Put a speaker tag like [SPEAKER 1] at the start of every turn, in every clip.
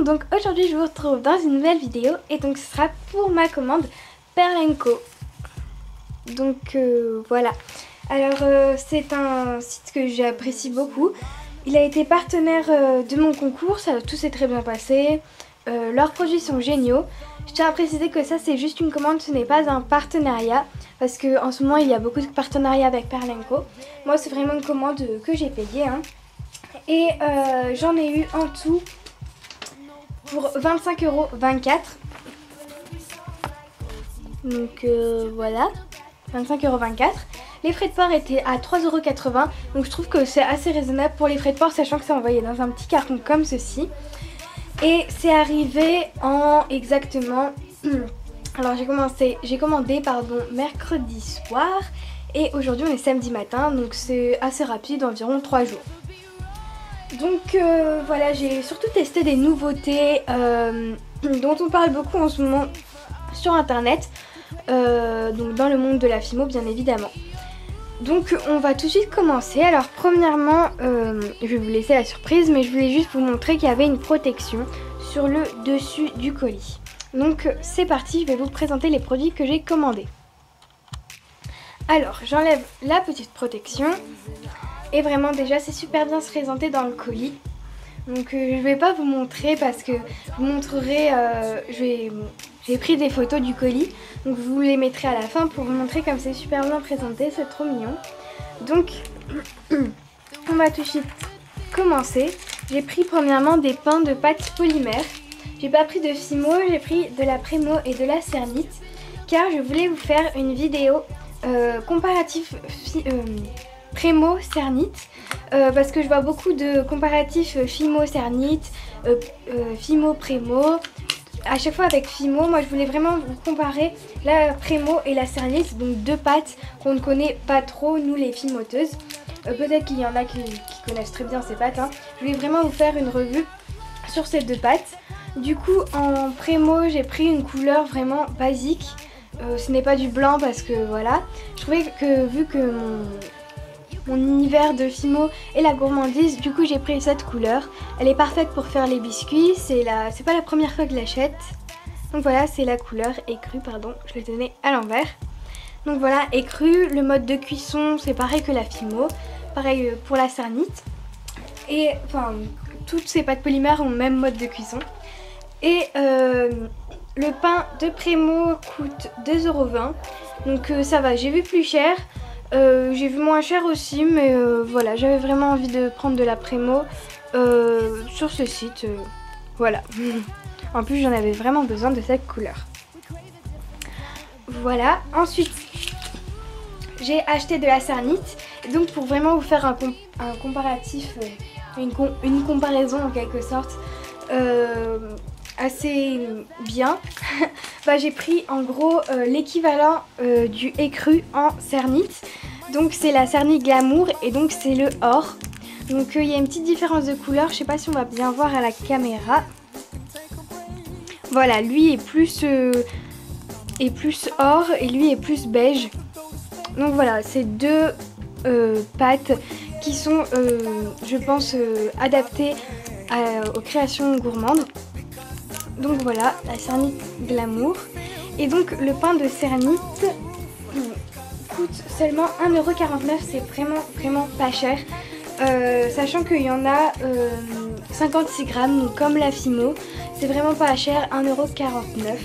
[SPEAKER 1] monde, donc aujourd'hui je vous retrouve dans une nouvelle vidéo et donc ce sera pour ma commande Perlenco. Donc voilà, alors c'est un site que j'apprécie beaucoup. Il a été partenaire de mon concours, tout s'est très bien passé, leurs produits sont géniaux. Je tiens à préciser que ça c'est juste une commande, ce n'est pas un partenariat parce qu'en ce moment il y a beaucoup de partenariats avec Perlenco. Moi c'est vraiment une commande que j'ai payée hein. Et j'en ai eu en tout pour 25,24 €. Donc voilà, 25,24 €. Les frais de port étaient à 3,80 €. Donc je trouve que c'est assez raisonnable pour les frais de port, sachant que c'est envoyé dans un petit carton comme ceci. Et c'est arrivé en exactement... Alors j'ai commandé mercredi soir. Et aujourd'hui on est samedi matin, donc c'est assez rapide, environ 3 jours. Donc voilà, j'ai surtout testé des nouveautés dont on parle beaucoup en ce moment sur internet, donc dans le monde de la Fimo bien évidemment. Donc on va tout de suite commencer. Alors premièrement, je vais vous laisser la surprise, mais je voulais juste vous montrer qu'il y avait une protection sur le dessus du colis. Donc c'est parti, je vais vous présenter les produits que j'ai commandés. Alors j'enlève la petite protection. Et vraiment déjà c'est super bien se présenter dans le colis. Donc je vais pas vous montrer parce que je vous montrerai, j'ai pris des photos du colis. Donc je vous les mettrai à la fin pour vous montrer comme c'est super bien présenté, c'est trop mignon. Donc on va tout de suite commencer. J'ai pris premièrement des pains de pâte polymère. J'ai pas pris de Fimo, j'ai pris de la Premo et de la Cernite. Car je voulais vous faire une vidéo comparatif Premo Cernite parce que je vois beaucoup de comparatifs Fimo Cernite, Fimo Premo. À chaque fois avec Fimo, moi je voulais vraiment vous comparer la Premo et la Cernite, donc deux pâtes qu'on ne connaît pas trop nous les Fimoteuses. Peut-être qu'il y en a qui connaissent très bien ces pâtes hein. Je voulais vraiment vous faire une revue sur ces deux pâtes. Du coup en Premo j'ai pris une couleur vraiment basique. Ce n'est pas du blanc parce que voilà, je trouvais que vu que mon univers de Fimo et la gourmandise, du coup j'ai pris cette couleur. Elle est parfaite pour faire les biscuits, c'est pas la première fois que je l'achète. Donc voilà, c'est la couleur écrue, pardon, je l'ai donné à l'envers. Donc voilà, écrue, le mode de cuisson c'est pareil que la Fimo, pareil pour la Cernite. Et enfin, toutes ces pâtes polymères ont le même mode de cuisson. Et le pain de Premo coûte 2,20 €, donc ça va, j'ai vu plus cher. J'ai vu moins cher aussi, mais voilà, j'avais vraiment envie de prendre de la Premo sur ce site, voilà. En plus j'en avais vraiment besoin de cette couleur. Voilà, ensuite j'ai acheté de la Cernite, donc pour vraiment vous faire un comparatif, une comparaison en quelque sorte, assez bien. Bah, j'ai pris en gros l'équivalent du écru en Cernite. Donc c'est la Cernite Glamour et donc c'est le or. Donc il y a une petite différence de couleur, je sais pas si on va bien voir à la caméra. Voilà, lui est plus or et lui est plus beige. Donc voilà, c'est deux pâtes qui sont je pense adaptées aux créations gourmandes. Donc voilà, la Cernite Glamour. Et donc le pain de Cernite coûte seulement 1,49 €, c'est vraiment pas cher. Sachant qu'il y en a 56 grammes, donc comme la Fimo, c'est vraiment pas cher, 1,49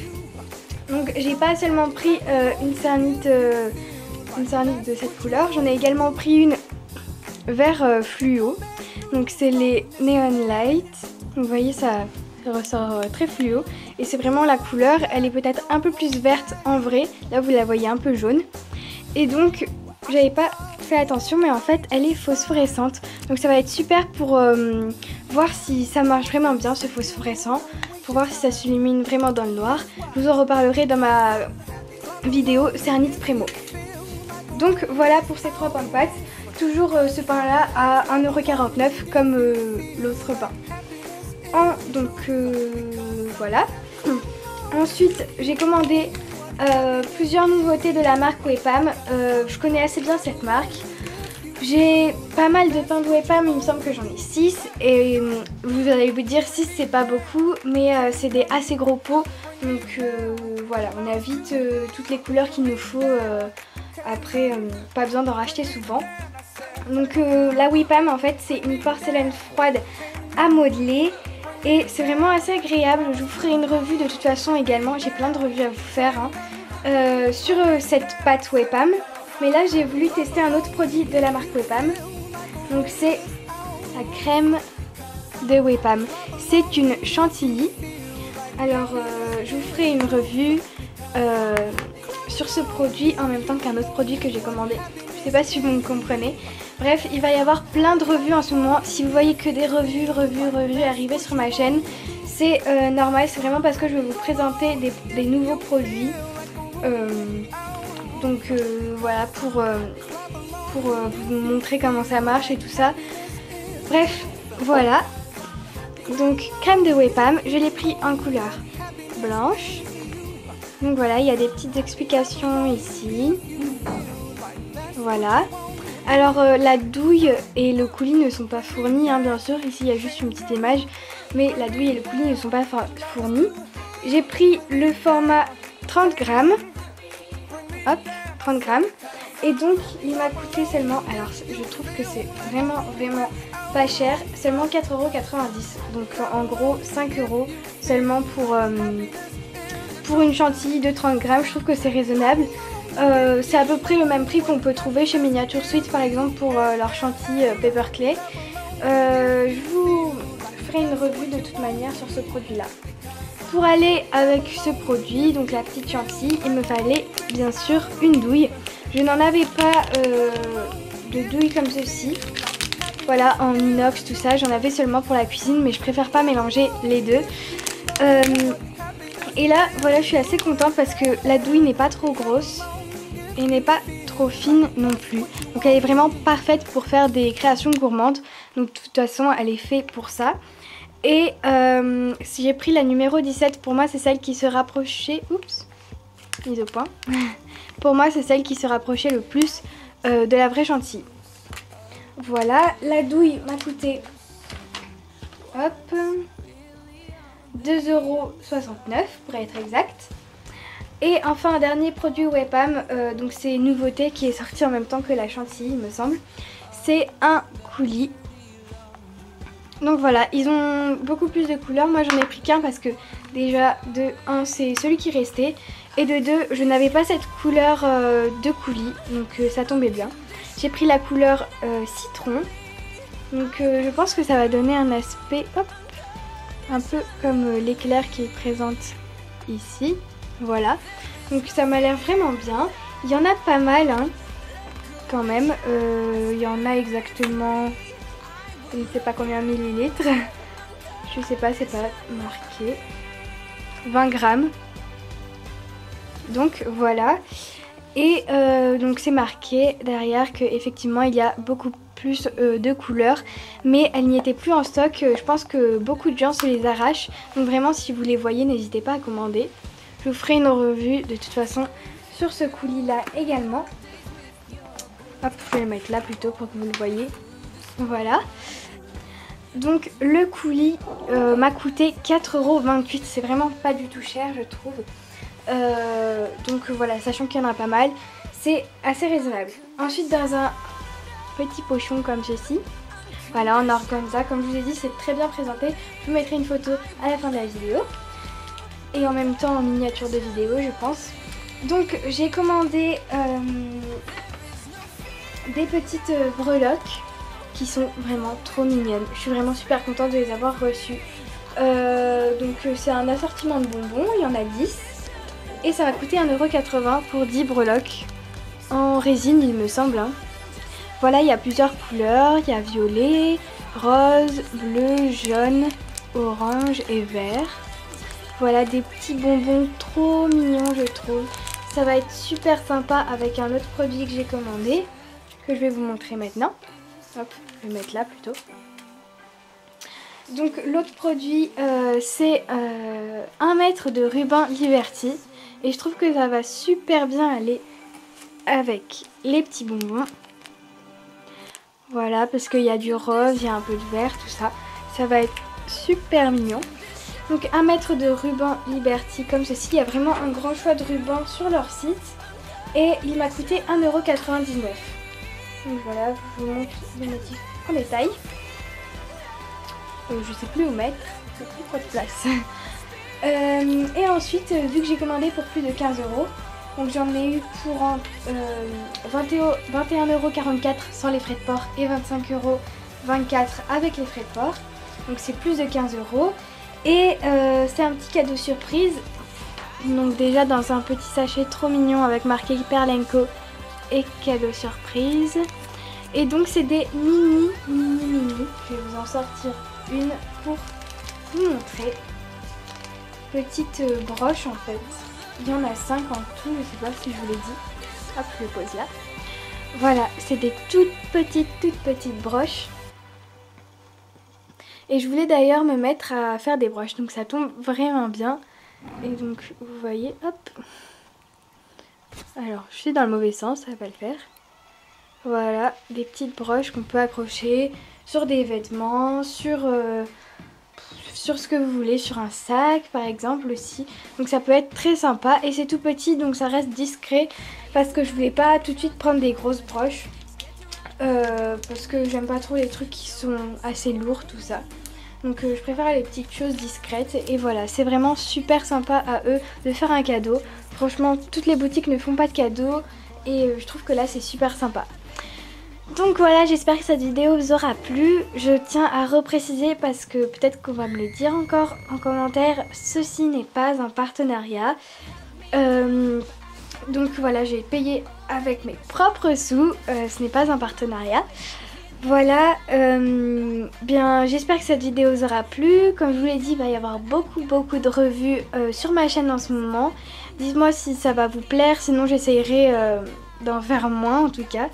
[SPEAKER 1] €. Donc j'ai pas seulement pris une Cernite de cette couleur, j'en ai également pris une vert fluo. Donc c'est les Neon Light. Donc vous voyez ça ressort très fluo et c'est vraiment la couleur, elle est peut-être un peu plus verte en vrai, là vous la voyez un peu jaune et donc j'avais pas fait attention mais en fait elle est phosphorescente, donc ça va être super pour voir si ça marche vraiment bien ce phosphorescent, pour voir si ça s'illumine vraiment dans le noir. Je vous en reparlerai dans ma vidéo Cernite Premo. Donc voilà pour ces trois pains de pâte, toujours ce pain là à 1,49 € comme l'autre pain. Donc voilà. Ensuite j'ai commandé plusieurs nouveautés de la marque Wepam. Je connais assez bien cette marque. J'ai pas mal de pains de Wepam, il me semble que j'en ai 6 et vous allez vous dire 6 c'est pas beaucoup mais c'est des assez gros pots donc voilà, on a vite toutes les couleurs qu'il nous faut après, pas besoin d'en racheter souvent. Donc la Wepam en fait c'est une porcelaine froide à modeler et c'est vraiment assez agréable. Je vous ferai une revue de toute façon également, j'ai plein de revues à vous faire hein, sur cette pâte Wepam. Mais là j'ai voulu tester un autre produit de la marque Wepam. Donc c'est la crème de Wepam. C'est une chantilly. Alors je vous ferai une revue sur ce produit en même temps qu'un autre produit que j'ai commandé. Je sais pas si vous me comprenez. Bref, il va y avoir plein de revues en ce moment. Si vous voyez que des revues arriver sur ma chaîne, c'est normal. C'est vraiment parce que je vais vous présenter des nouveaux produits. Donc voilà, pour vous montrer comment ça marche et tout ça. Bref, voilà. Donc crème de Wepam, je l'ai pris en couleur blanche. Donc voilà, il y a des petites explications ici. Voilà. Alors la douille et le coulis ne sont pas fournis, hein, bien sûr. Ici il y a juste une petite image. Mais la douille et le coulis ne sont pas fournis. J'ai pris le format 30 grammes. Hop, 30 grammes. Et donc il m'a coûté seulement, alors je trouve que c'est vraiment pas cher, seulement 4,90 €. Donc en gros 5 € seulement pour une chantilly de 30 grammes. Je trouve que c'est raisonnable. C'est à peu près le même prix qu'on peut trouver chez Miniature Sweet par exemple pour leur chantilly Paper Clay. Je vous ferai une revue de toute manière sur ce produit là. Pour aller avec ce produit, donc la petite chantilly, il me fallait bien sûr une douille. Je n'en avais pas de douille comme ceci. Voilà, en inox, tout ça. J'en avais seulement pour la cuisine, mais je préfère pas mélanger les deux. Et là, voilà, je suis assez contente parce que la douille n'est pas trop grosse et n'est pas trop fine non plus. Donc elle est vraiment parfaite pour faire des créations gourmandes. Donc de toute façon, elle est faite pour ça. Et si j'ai pris la numéro 17, pour moi c'est celle qui se rapprochait, oups, mise au point. Pour moi c'est celle qui se rapprochait le plus de la vraie chantilly. Voilà, la douille m'a coûté, hop, 2,69 € pour être exact. Et enfin un dernier produit Wepam, donc c'est une nouveauté qui est sortie en même temps que la chantilly il me semble. C'est un coulis. Donc voilà, ils ont beaucoup plus de couleurs. Moi j'en ai pris qu'un parce que déjà de 1 c'est celui qui restait. Et de 2 je n'avais pas cette couleur de coulis. Donc ça tombait bien. J'ai pris la couleur citron. Donc je pense que ça va donner un aspect hop, un peu comme l'éclair qui est présente ici. Voilà. Donc ça m'a l'air vraiment bien. Il y en a pas mal hein, quand même. Il y en a exactement... je ne sais pas combien de millilitres, je sais pas, c'est pas marqué, 20 grammes, donc voilà, et donc c'est marqué derrière qu'effectivement il y a beaucoup plus de couleurs, mais elles n'y étaient plus en stock, je pense que beaucoup de gens se les arrachent, donc vraiment si vous les voyez n'hésitez pas à commander, je vous ferai une revue de toute façon sur ce coulis là également, hop je vais le mettre là plutôt pour que vous le voyez, voilà. Donc le coulis m'a coûté 4,28 €, c'est vraiment pas du tout cher je trouve. Donc voilà, sachant qu'il y en a pas mal, c'est assez raisonnable. Ensuite dans un petit pochon comme ceci, voilà en organza, comme je vous ai dit c'est très bien présenté. Je vous mettrai une photo à la fin de la vidéo. Et en même temps en miniature de vidéo je pense. Donc j'ai commandé des petites breloques qui sont vraiment trop mignonnes. Je suis vraiment super contente de les avoir reçues. Donc c'est un assortiment de bonbons, il y en a 10. Et ça m'a coûté 1,80 € pour 10 breloques. En résine il me semble. Hein. Voilà, il y a plusieurs couleurs. Il y a violet, rose, bleu, jaune, orange et vert. Voilà des petits bonbons trop mignons je trouve. Ça va être super sympa avec un autre produit que j'ai commandé. Que je vais vous montrer maintenant. Hop, je vais le mettre là plutôt. Donc l'autre produit c'est 1 mètre de ruban Liberty. Et je trouve que ça va super bien aller avec les petits bonbons. Voilà, parce qu'il y a du rose, il y a un peu de vert, tout ça. Ça va être super mignon. Donc 1 mètre de ruban Liberty comme ceci. Il y a vraiment un grand choix de rubans sur leur site. Et il m'a coûté 1,99 €. Donc voilà, je vous montre les motifs en détail. Je sais plus où mettre, j'ai plus trop de place. Et ensuite, vu que j'ai commandé pour plus de 15 €, donc j'en ai eu pour 21,44 € sans les frais de port et 25,24 € avec les frais de port. Donc c'est plus de 15 €. Et c'est un petit cadeau surprise. Donc déjà dans un petit sachet trop mignon avec marqué Perlenko et cadeau surprise. Et donc c'est des mini. Je vais vous en sortir une pour vous montrer. Petite broche en fait. Il y en a 5 en tout, je sais pas si je vous l'ai dit. Hop, je le pose là. Voilà, c'est des toutes petites broches. Et je voulais d'ailleurs me mettre à faire des broches, donc ça tombe vraiment bien. Et donc vous voyez, hop. Alors je suis dans le mauvais sens, ça va le faire. Voilà, des petites broches qu'on peut accrocher sur des vêtements, sur ce que vous voulez, sur un sac par exemple aussi. Donc ça peut être très sympa et c'est tout petit donc ça reste discret parce que je voulais pas tout de suite prendre des grosses broches. Parce que j'aime pas trop les trucs qui sont assez lourds, tout ça. Donc je préfère les petites choses discrètes. Et voilà, c'est vraiment super sympa à eux de faire un cadeau. Franchement, toutes les boutiques ne font pas de cadeaux. Et je trouve que là, c'est super sympa. Donc voilà, j'espère que cette vidéo vous aura plu. Je tiens à repréciser parce que peut-être qu'on va me le dire encore en commentaire. Ceci n'est pas un partenariat. Donc voilà, j'ai payé avec mes propres sous, ce n'est pas un partenariat. Voilà, bien j'espère que cette vidéo vous aura plu. Comme je vous l'ai dit, il va y avoir beaucoup de revues sur ma chaîne en ce moment. Dites-moi si ça va vous plaire, sinon j'essayerai d'en faire moins en tout cas.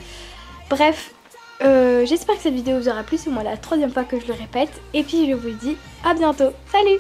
[SPEAKER 1] Bref, j'espère que cette vidéo vous aura plu, c'est moi la 3e fois que je le répète. Et puis je vous dis à bientôt, salut!